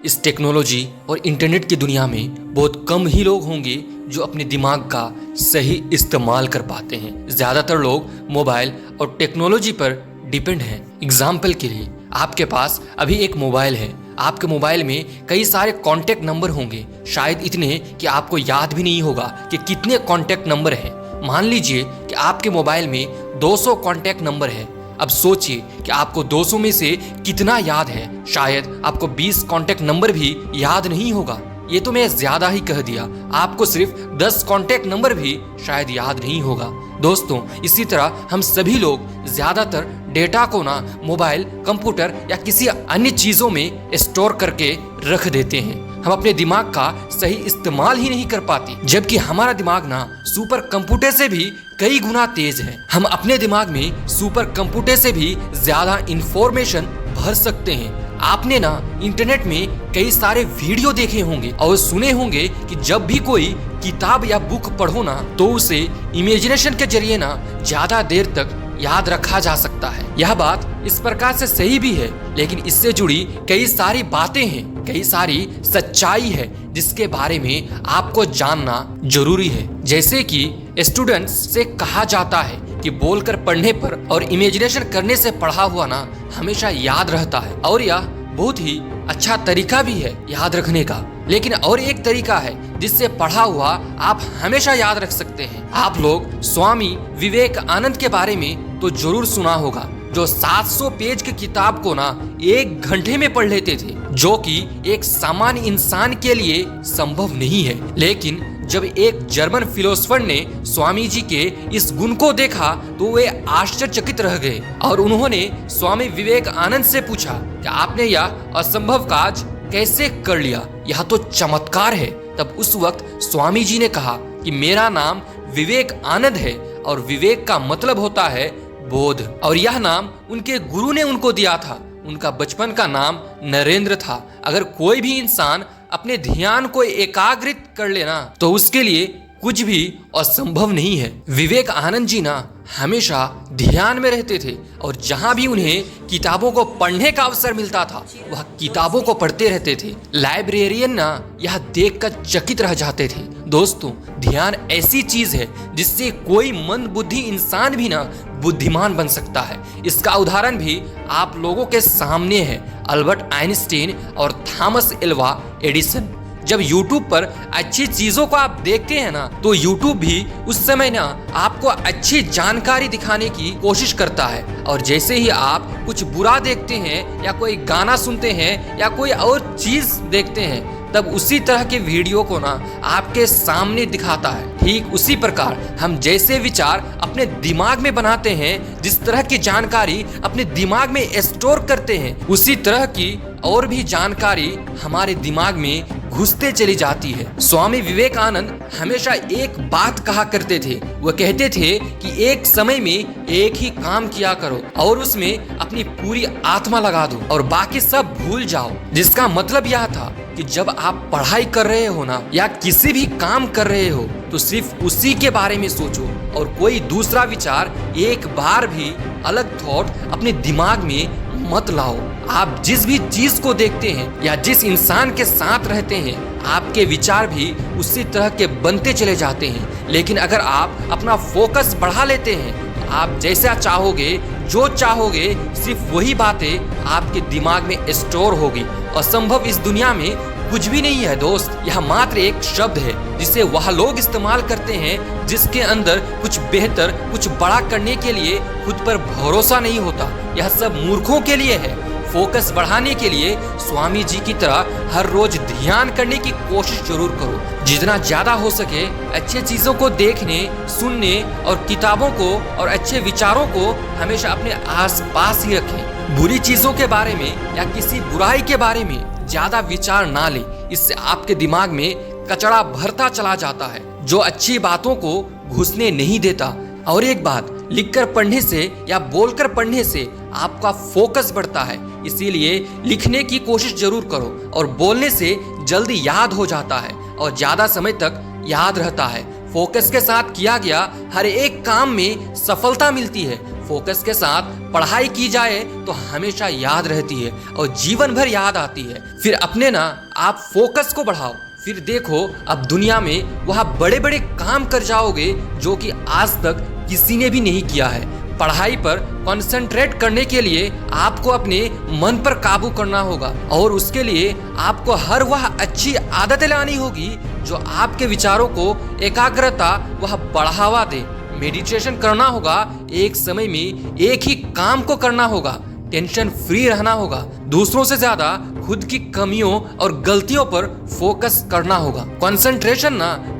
इस टेक्नोलॉजी और इंटरनेट की दुनिया में बहुत कम ही लोग होंगे जो अपने दिमाग का सही इस्तेमाल कर पाते हैं। ज़्यादातर लोग मोबाइल और टेक्नोलॉजी पर डिपेंड हैं। एग्जाम्पल के लिए आपके पास अभी एक मोबाइल है। आपके मोबाइल में कई सारे कॉन्टैक्ट नंबर होंगे, शायद इतने कि आपको याद भी नहीं होगा कि कितने कॉन्टैक्ट नंबर हैं। मान लीजिए कि आपके मोबाइल में 200 कॉन्टैक्ट नंबर है। अब सोचिए कि आपको 200 में से कितना याद है। शायद आपको 20 कॉन्टैक्ट नंबर भी याद नहीं होगा। ये तो मैं ज्यादा ही कह दिया। आपको सिर्फ 10 कॉन्टैक्ट नंबर भी शायद याद नहीं होगा। दोस्तों, इसी तरह हम सभी लोग ज्यादातर डेटा को ना मोबाइल, कंप्यूटर या किसी अन्य चीजों में स्टोर करके रख देते हैं। हम अपने दिमाग का सही इस्तेमाल ही नहीं कर पाते, जबकि हमारा दिमाग ना सुपर कंप्यूटर से भी कई गुना तेज है। हम अपने दिमाग में सुपर कंप्यूटर से भी ज्यादा इंफॉर्मेशन भर सकते हैं। आपने ना इंटरनेट में कई सारे वीडियो देखे होंगे और सुने होंगे कि जब भी कोई किताब या बुक पढ़ो ना तो उसे इमेजिनेशन के जरिए ना ज्यादा देर तक याद रखा जा सकता है। यह बात इस प्रकार से सही भी है, लेकिन इससे जुड़ी कई सारी बातें हैं, कई सारी सच्चाई है जिसके बारे में आपको जानना जरूरी है। जैसे कि स्टूडेंट्स से कहा जाता है कि बोलकर पढ़ने पर और इमेजिनेशन करने से पढ़ा हुआ ना हमेशा याद रहता है, और यह बहुत ही अच्छा तरीका भी है याद रखने का। लेकिन और एक तरीका है जिससे पढ़ा हुआ आप हमेशा याद रख सकते हैं। आप लोग स्वामी विवेकानंद के बारे में तो जरूर सुना होगा, जो 700 पेज की किताब को ना 1 घंटे में पढ़ लेते थे, जो कि एक सामान्य इंसान के लिए संभव नहीं है। लेकिन जब एक जर्मन फिलोसोफर ने स्वामी जी के इस गुण को देखा तो वे आश्चर्यचकित रह गए और उन्होंने स्वामी विवेकानंद से पूछा कि आपने यह असंभव काज कैसे कर लिया, यह तो चमत्कार है। तब उस वक्त स्वामी जी ने कहा कि मेरा नाम विवेक आनंद है और विवेक का मतलब होता है बोध, और यह नाम उनके गुरु ने उनको दिया था। उनका बचपन का नाम नरेंद्र था। अगर कोई भी इंसान अपने ध्यान को एकाग्रित कर लेना तो उसके लिए कुछ भी असंभव नहीं है। विवेक आनंद जी ना हमेशा ध्यान में रहते थे और जहां भी उन्हें किताबों को पढ़ने का अवसर मिलता था वह किताबों को पढ़ते रहते थे। लाइब्रेरियन ना यह देखकर चकित रह जाते थे। दोस्तों, ध्यान ऐसी चीज है जिससे कोई मंद बुद्धि इंसान भी ना बुद्धिमान बन सकता है। इसका उदाहरण भी आप लोगों के सामने है, अल्बर्ट आइंस्टीन और थॉमस एल्वा एडिसन। जब YouTube पर अच्छी चीजों को आप देखते हैं ना तो YouTube भी उस समय ना आपको अच्छी जानकारी दिखाने की कोशिश करता है, और जैसे ही आप कुछ बुरा देखते हैं या कोई गाना सुनते हैं या कोई और चीज देखते हैं तब उसी तरह के वीडियो को ना आपके सामने दिखाता है। ठीक उसी प्रकार हम जैसे विचार अपने दिमाग में बनाते हैं, जिस तरह की जानकारी अपने दिमाग में स्टोर करते हैं, उसी तरह की और भी जानकारी हमारे दिमाग में घुसते चली जाती है। स्वामी विवेकानंद हमेशा एक बात कहा करते थे। वह कहते थे कि एक समय में एक ही काम किया करो और उसमें अपनी पूरी आत्मा लगा दो और बाकी सब भूल जाओ। जिसका मतलब यह था कि जब आप पढ़ाई कर रहे हो ना या किसी भी काम कर रहे हो तो सिर्फ उसी के बारे में सोचो और कोई दूसरा विचार एक बार भी अलग थॉट अपने दिमाग में मत लाओ। आप जिस भी चीज को देखते हैं या जिस इंसान के साथ रहते हैं आपके विचार भी उसी तरह के बनते चले जाते हैं। लेकिन अगर आप अपना फोकस बढ़ा लेते हैं आप जैसा चाहोगे, जो चाहोगे, सिर्फ वही बातें आपके दिमाग में स्टोर होगी। असंभव इस दुनिया में कुछ भी नहीं है दोस्त, यह मात्र एक शब्द है जिसे वह लोग इस्तेमाल करते हैं जिसके अंदर कुछ बेहतर, कुछ बड़ा करने के लिए खुद पर भरोसा नहीं होता। यह सब मूर्खों के लिए है। फोकस बढ़ाने के लिए स्वामी जी की तरह हर रोज ध्यान करने की कोशिश जरूर करो। जितना ज्यादा हो सके अच्छे चीजों को देखने, सुनने और किताबों को और अच्छे विचारों को हमेशा अपने आसपास ही रखें। बुरी चीजों के बारे में या किसी बुराई के बारे में ज्यादा विचार ना ले, इससे आपके दिमाग में कचरा भरता चला जाता है जो अच्छी बातों को घुसने नहीं देता। और एक बात, लिखकर पढ़ने से या बोलकर पढ़ने से आपका फोकस बढ़ता है, इसीलिए लिखने की कोशिश जरूर करो और बोलने से जल्दी याद हो जाता है और ज्यादा समय तक याद रहता है। फोकस के साथ किया गया हर एक काम में सफलता मिलती है। फोकस के साथ पढ़ाई की जाए तो हमेशा याद रहती है और जीवन भर याद आती है। फिर अपने आप फोकस को बढ़ाओ, फिर देखो अब दुनिया में वह बड़े बड़े काम कर जाओगे जो कि आज तक किसी ने भी नहीं किया है। पढ़ाई पर कंसंट्रेट करने के लिए आपको अपने मन पर काबू करना होगा और उसके लिए आपको हर वह अच्छी आदतें लानी होगी जो आपके विचारों को एकाग्रता वह बढ़ावा दे। मेडिटेशन करना होगा, एक समय में एक ही काम को करना होगा, टेंशन फ्री रहना होगा, दूसरों से ज्यादा खुद की कमियों और गलतियों पर फोकस करना होगा। कंसंट्रेशन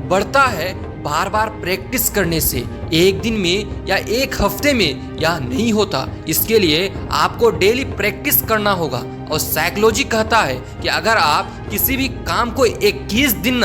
बढ़ता है बार बार प्रैक्टिस करने से, एक दिन में या एक हफ्ते में यह नहीं होता। इसके लिए आपको डेली प्रैक्टिस करना होगा और साइकोलॉजी कहता है कि अगर आप किसी भी काम को 21 दिन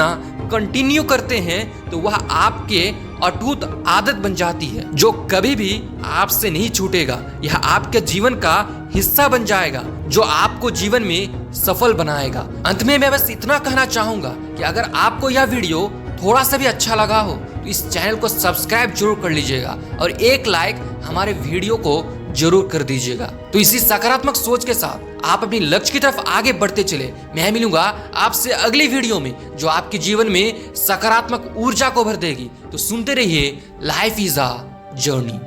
कंटिन्यू करते हैं तो वह आपके अटूट आदत बन जाती है जो कभी भी आपसे नहीं छूटेगा। यह आपके जीवन का हिस्सा बन जाएगा जो आपको जीवन में सफल बनाएगा। अंत में मैं बस इतना कहना चाहूंगा कि अगर आपको यह वीडियो थोड़ा सा भी अच्छा लगा हो तो इस चैनल को सब्सक्राइब जरूर कर लीजिएगा और एक लाइक हमारे वीडियो को जरूर कर दीजिएगा। तो इसी सकारात्मक सोच के साथ आप अपनी लक्ष्य की तरफ आगे बढ़ते चले। मैं मिलूंगा आपसे अगली वीडियो में जो आपके जीवन में सकारात्मक ऊर्जा को भर देगी। तो सुनते रहिए, लाइफ इज अ जर्नी।